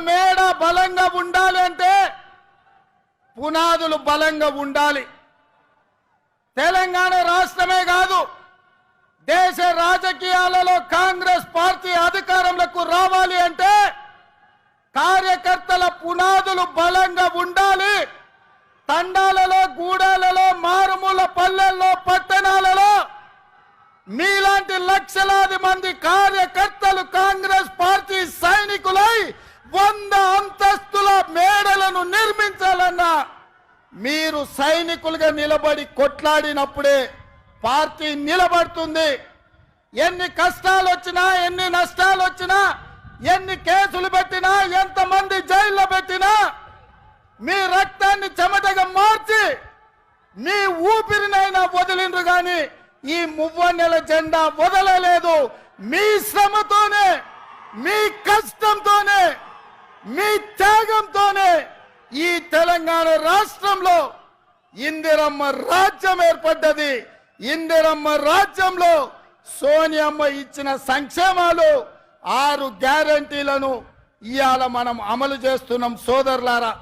మేడ బలంగా ఉండాలి అంటే పునాదులు బలంగా ఉండాలి. తెలంగాణ రాష్ట్రమే కాదు, దేశ రాజకీయాలలో కాంగ్రెస్ పార్టీ అధికారంలోకి రావాలి అంటే కార్యకర్తల పునాదులు బలంగా ఉండాలి. తండాలలో, గూడాలలో, మారుమూల పల్లెల్లో, పట్టణాలలో మీలాంటి లక్షలాది మంది కార్యకర్తలు కాంగ్రెస్ పార్టీ సైనికులై 100 అంతస్తుల మేడలను నిర్మించాలన్నా మీరు సైనికులుగా నిలబడి కొట్లాడినప్పుడే పార్టీ నిలబడుతుంది. ఎన్ని కష్టాలు వచ్చినా, ఎన్ని నష్టాలు వచ్చినా, ఎన్ని కేసులు పెట్టినా, ఎంతమంది జైల్లో పెట్టినా మీ రక్తాన్ని చెమటగా మార్చి మీ ఊపిరినైనా వదిలిండ్రు గాని ఈ మువ్వన్నెల జెండా వదలలేదు. మీ శ్రమతోనే, మీ కష్టంతోనే, మీ త్యాగంతోనే ఈ తెలంగాణ రాష్ట్రంలో ఇందిరమ్మ రాజ్యం ఏర్పడ్డది. ఇందిరమ్మ రాజ్యంలో సోనియమ్మ ఇచ్చిన సంక్షేమాలు 6 గ్యారంటీలను ఇవాళ మనం అమలు చేస్తున్నాం సోదరులారా.